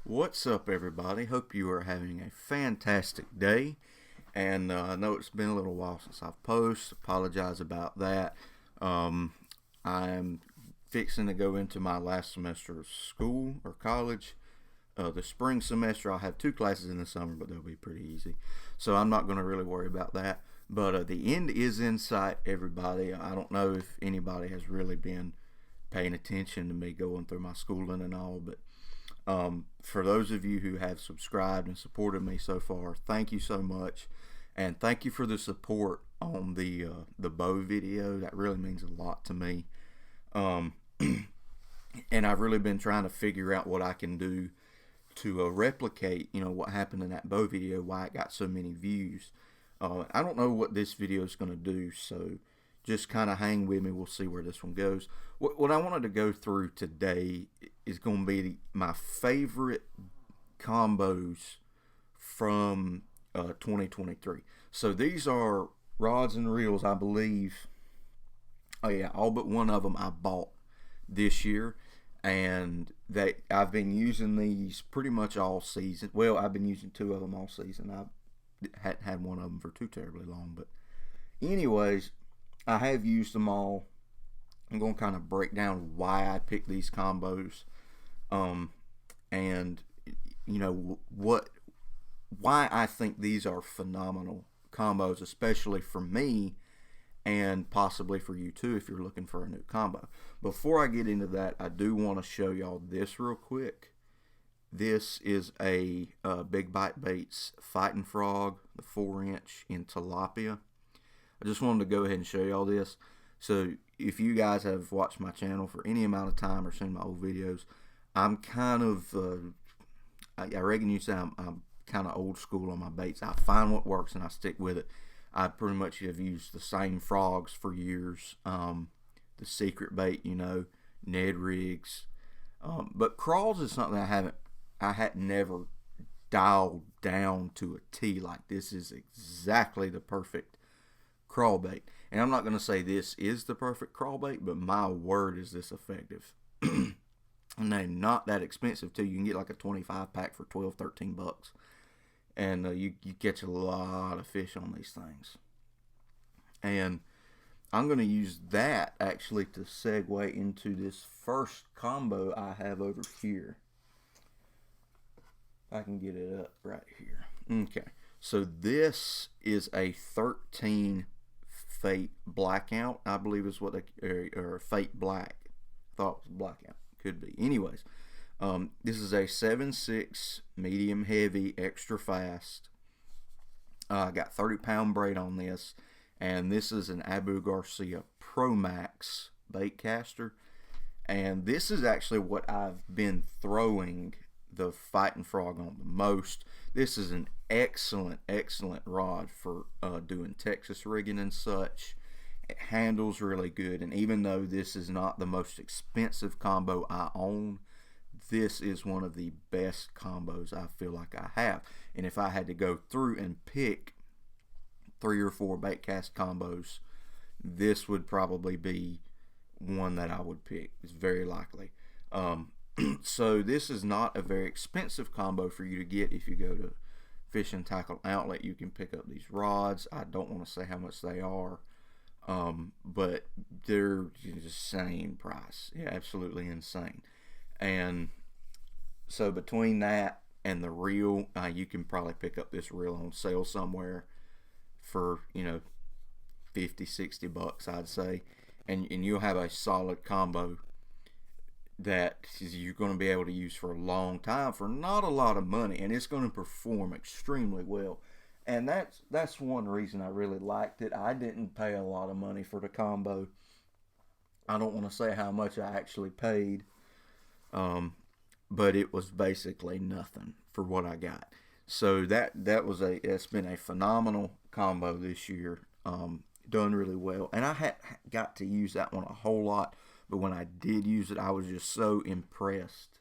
What's up, everybody? Hope you are having a fantastic day. And I know it's been a little while since I've posted. Apologize about that. Um, I'm fixing to go into my last semester of school or college. The spring semester, I'll have two classes in the summer, but they'll be pretty easy. So I'm not going to really worry about that. But the end is in sight, everybody. I don't know if anybody has really been paying attention to me going through my schooling and all, but for those of you who have subscribed and supported me so far, thank you so much, and thank you for the support on the bow video. That really means a lot to me, um, and I've really been trying to figure out what I can do to replicate, what happened in that bow video, why it got so many views. I don't know what this video is going to do, so just kind of hang with me. We'll see where this one goes. What I wanted to go through today is going to be my favorite combos from 2023. So these are rods and reels, I believe. Oh yeah, all but one of them I bought this year, and I've been using these pretty much all season. Well, I've been using two of them all season. I hadn't had one of them for too terribly long, but anyways, I have used them all. I'm going to kind of break down why I picked these combos, and why I think these are phenomenal combos, especially for me, and possibly for you too if you're looking for a new combo. Before I get into that, I do want to show y'all this real quick. This is a Big Bite Baits Fighting Frog, the 4-inch in tilapia. I just wanted to go ahead and show y'all this. So if you guys have watched my channel for any amount of time or seen my old videos, I'm kind of, I reckon you say I'm kind of old school on my baits. I find what works and I stick with it. I pretty much have used the same frogs for years. The secret bait, Ned rigs. But crawls is something I had never dialed down to a T. Like, this is exactly the perfect crawl bait. And I'm not going to say this is the perfect crawl bait, but my word, is this effective. And they're not that expensive too. You can get like a 25 pack for 12, 13 bucks. And you catch a lot of fish on these things. And I'm going to use that actually to segue into this first combo I have over here. I can get it up right here. Okay. So this is a 13 Fate Blackout, I believe is what they, or Fate Black. Thought it was Blackout. Could be. Anyways, this is a 7.6 medium heavy extra fast. I got 30-pound braid on this, and this is an Abu Garcia Pro Max bait caster. And this is actually what I've been throwing the Fighting Frog on the most. This is an excellent rod for doing Texas rigging and such. It handles really good, and even though this is not the most expensive combo I own, this is one of the best combos I feel like I have. And if I had to go through and pick 3 or 4 bait cast combos, this would probably be one that I would pick. It's very likely. So this is not a very expensive combo for you to get. If you go to Fish and Tackle Outlet, you can pick up these rods. I don't want to say how much they are, but they're the same price. Yeah, absolutely insane. And so between that and the reel, you can probably pick up this reel on sale somewhere for 50, 60 bucks, I'd say, and you'll have a solid combo that you're going to be able to use for a long time for not a lot of money, and it's going to perform extremely well. And that's one reason I really liked it. I didn't pay a lot of money for the combo. I don't want to say how much I actually paid, but it was basically nothing for what I got. So it's been a phenomenal combo this year. Done really well, and I had got to use that one a whole lot. But when I did use it, I was just so impressed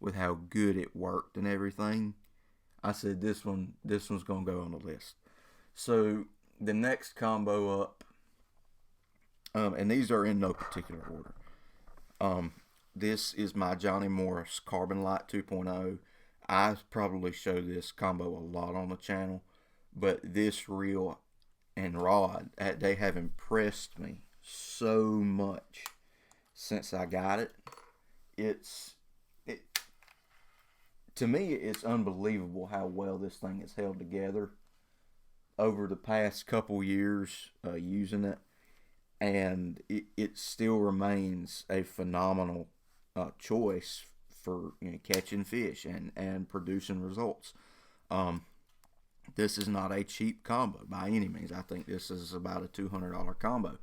with how good it worked and everything. I said this one's gonna go on the list. So the next combo up, and these are in no particular order. This is my Johnny Morris Carbon Light 2.0. I probably show this combo a lot on the channel, but this reel and rod, they have impressed me so much since I got it. It's it to me, it's unbelievable how well this thing is held together over the past couple years using it, and it still remains a phenomenal choice for catching fish and producing results. Um, this is not a cheap combo by any means. I think this is about a $200 combo.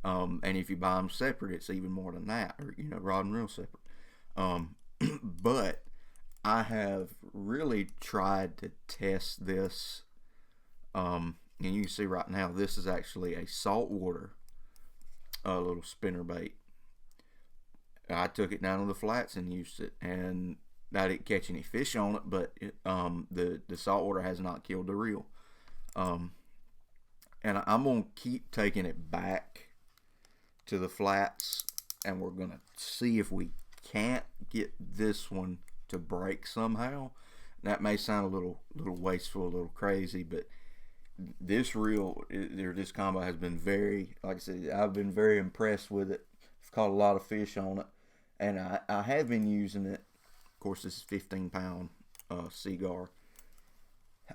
And if you buy them separate, it's even more than that, or rod and reel separate. Um, but I have really tried to test this. And you can see right now, this is actually a saltwater little spinner bait. I took it down to the flats and used it, and I didn't catch any fish on it, but the saltwater has not killed the reel. And I'm gonna keep taking it back to the flats, and we're gonna see if we can't get this one to break somehow. That may sound a little wasteful, a little crazy, but this reel, this combo has been very, like I said, I've been very impressed with it. I've caught a lot of fish on it, and I have been using it. Of course, this is 15-pound Seaguar.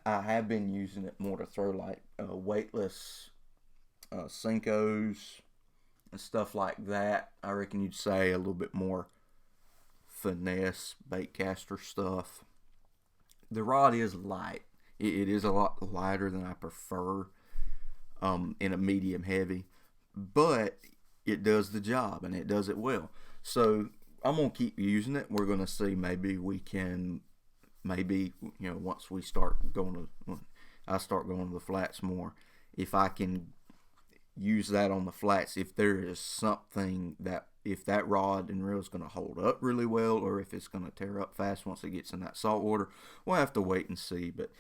I have been using it more to throw like weightless Senkos and stuff like that. I reckon you'd say a little bit more finesse baitcaster stuff. The rod is light. It is a lot lighter than I prefer in a medium heavy, but it does the job and it does it well. So I'm gonna keep using it. We're gonna see, maybe we can, once we start going to, I start going to the flats more, if I can use that on the flats, if there is something that, if that rod and reel is going to hold up really well, or if it's going to tear up fast once it gets in that salt water, we'll have to wait and see. But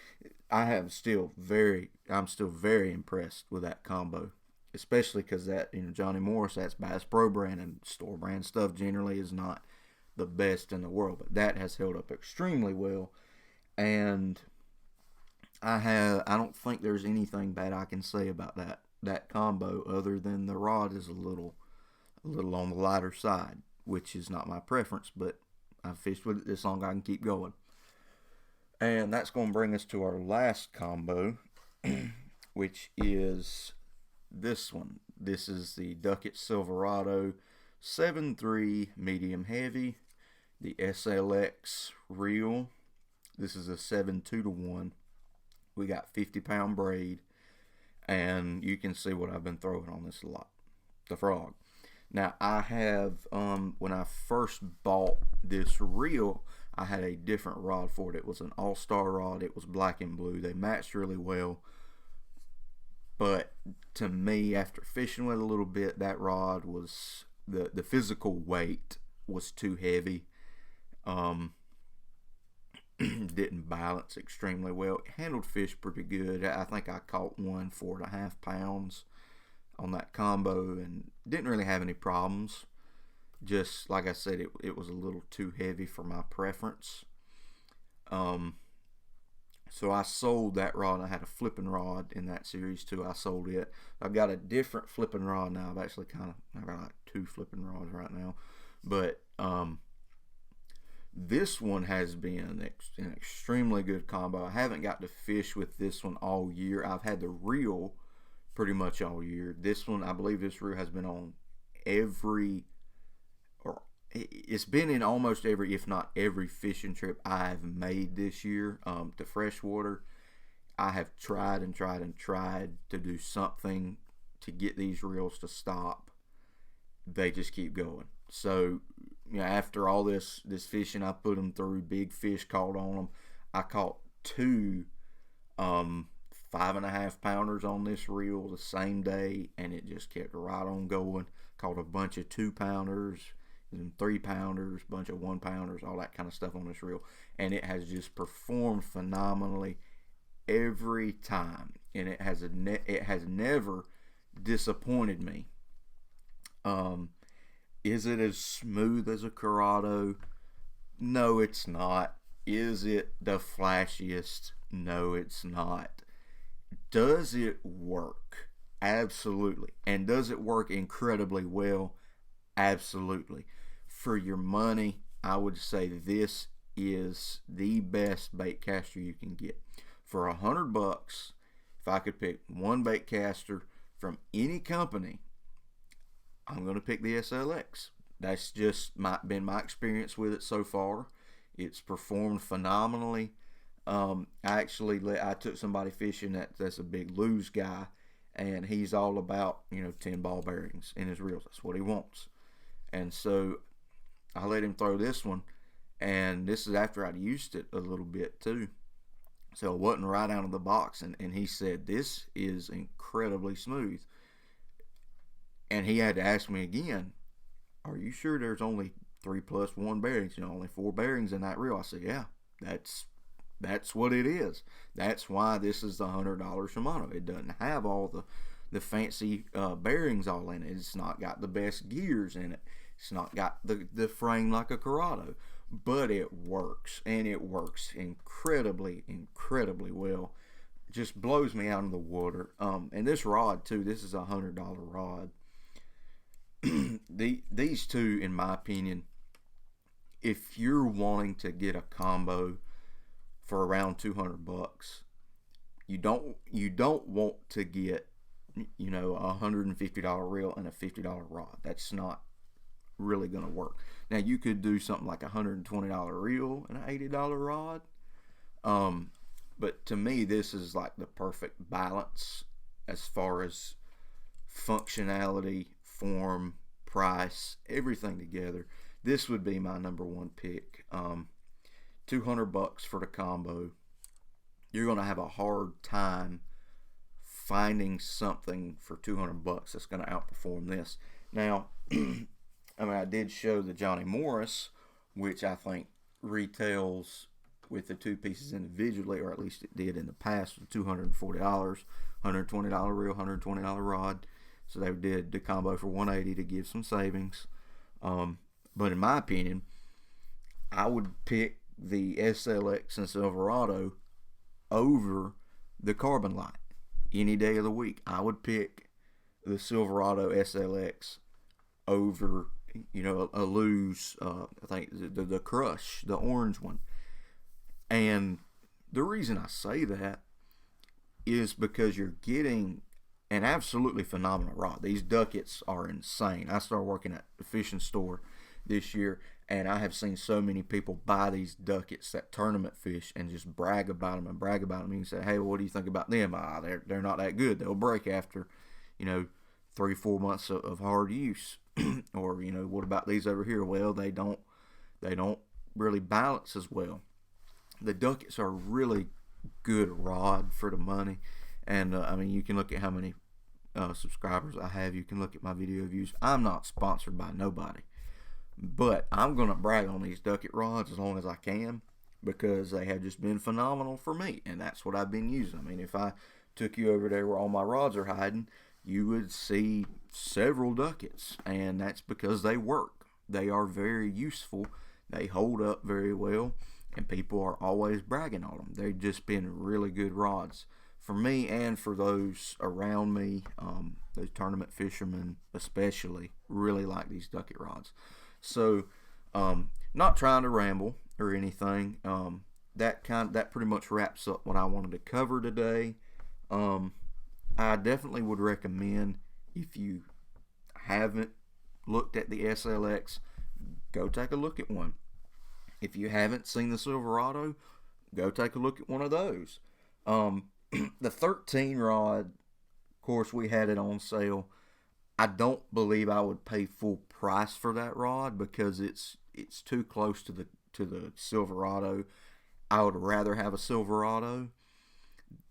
I'm still very impressed with that combo, especially because that, Johnny Morris, that's Bass Pro brand, and store brand stuff generally is not the best in the world, but that has held up extremely well. And I don't think there's anything bad I can say about that combo, other than the rod is a little on the lighter side, which is not my preference, but I've fished with it this long, I can keep going. And that's going to bring us to our last combo, which is this one. This is the Duckett Silverado 7.3 medium heavy, the SLX reel. This is a 7.2-to-1. We got 50-pound braid, and you can see what I've been throwing on this a lot, the frog. Now, I have, when I first bought this reel, I had a different rod for it. It was an all-star rod. It was black and blue. They matched really well. But to me, after fishing with it a little bit, that rod was, the physical weight was too heavy. Didn't balance extremely well. It handled fish pretty good. I think I caught one 4.5 pounds on that combo and didn't really have any problems. Just like I said, it was a little too heavy for my preference. So I sold that rod. I had a flipping rod in that series too. I sold it. I've got a different flipping rod now. I've actually I've got like 2 flipping rods right now. But this one has been an extremely good combo. I haven't got to fish with this one all year. I've had the reel pretty much all year. This one, I believe this reel has been on it's been in almost every, if not every, fishing trip I've made this year to freshwater. I have tried to do something to get these reels to stop. They just keep going. So, after all this fishing I put them through, big fish caught on them. I caught 2 5.5 pounders on this reel the same day, and it just kept right on going. Caught a bunch of 2 pounders and 3 pounders, bunch of 1 pounders, all that kind of stuff on this reel, and it has just performed phenomenally every time, and it has never disappointed me. Is it as smooth as a Curado? No, it's not. Is it the flashiest? No, it's not. Does it work? Absolutely. And does it work incredibly well? Absolutely. For your money, I would say this is the best bait caster you can get. For $100, if I could pick one bait caster from any company, I'm going to pick the SLX. That's just been my experience with it so far. It's performed phenomenally. I took somebody fishing that's a big Lew's guy, and he's all about 10 ball bearings in his reels. That's what he wants. And so I let him throw this one, and this is after I'd used it a little bit too. So it wasn't right out of the box, and he said, this is incredibly smooth. And he had to ask me again, are you sure there's only 3 plus 1 bearings? Only 4 bearings in that reel. I said, yeah, that's what it is. That's why this is the $100 Shimano. It doesn't have all the fancy bearings all in it. It's not got the best gears in it. It's not got the frame like a Curado, but it works, and it works incredibly well. Just blows me out of the water. And this rod too, this is a $100 rod. These two, in my opinion, if you're wanting to get a combo for around $200, you don't want to get a $150 reel and a $50 rod. That's not really going to work. Now you could do something like a $120 reel and an $80 rod, but to me this is like the perfect balance as far as functionality, form, price, everything together. This would be my number one pick. $200 for the combo. You're going to have a hard time finding something for $200 that's going to outperform this. Now, I did show the Johnny Morris, which I think retails with the 2 pieces individually, or at least it did in the past, for $240, $120 reel, $120 rod. So they did the combo for $180 to give some savings. But in my opinion, I would pick the SLX and Silverado over the Carbon Light any day of the week. I would pick the Silverado SLX over a Lew's, I think the Crush, the orange one. And the reason I say that is because you're getting an absolutely phenomenal rod. These Duckets are insane. I started working at the fishing store this year, and I have seen so many people buy these Duckets that tournament fish and just brag about them. You can say, hey, what do you think about them? They're not that good. They'll break after 3-4 months of hard use. Or what about these over here? Well, they don't really balance as well. The Duckets are a really good rod for the money. And you can look at how many subscribers I have. You can look at my video views. I'm not sponsored by nobody, but I'm going to brag on these Ducket rods as long as I can, because they have just been phenomenal for me, and that's what I've been using. If I took you over there where all my rods are hiding, you would see several Duckets, and that's because they work. They are very useful. They hold up very well, and people are always bragging on them. They've just been really good rods for me and for those around me. Those tournament fishermen especially really like these Ducket rods. So not trying to ramble or anything. That pretty much wraps up what I wanted to cover today. I definitely would recommend, if you haven't looked at the SLX, go take a look at one. If you haven't seen the Silverado, go take a look at one of those. The 13 rod, of course, we had it on sale. I don't believe I would pay full price for that rod because it's too close to the Silverado. I would rather have a Silverado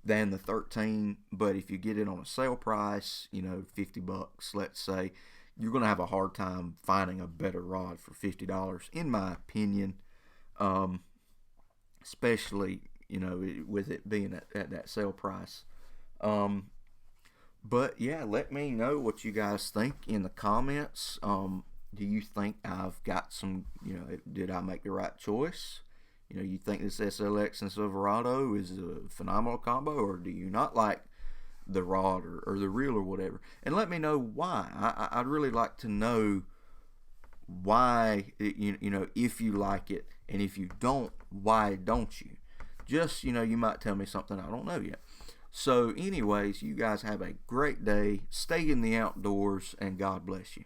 than the 13, but if you get it on a sale price, $50, let's say, you're going to have a hard time finding a better rod for $50, in my opinion, especially with it being at that sale price. But yeah, let me know what you guys think in the comments. Do you think I've got some, did I make the right choice? You know, you think this SLX and Silverado is a phenomenal combo, or do you not like the rod or the reel or whatever? And let me know why. I'd really like to know why, you know, if you like it, and if you don't, why don't you? Just, you know, you might tell me something I don't know yet. So anyways, you guys have a great day. Stay in the outdoors, and God bless you.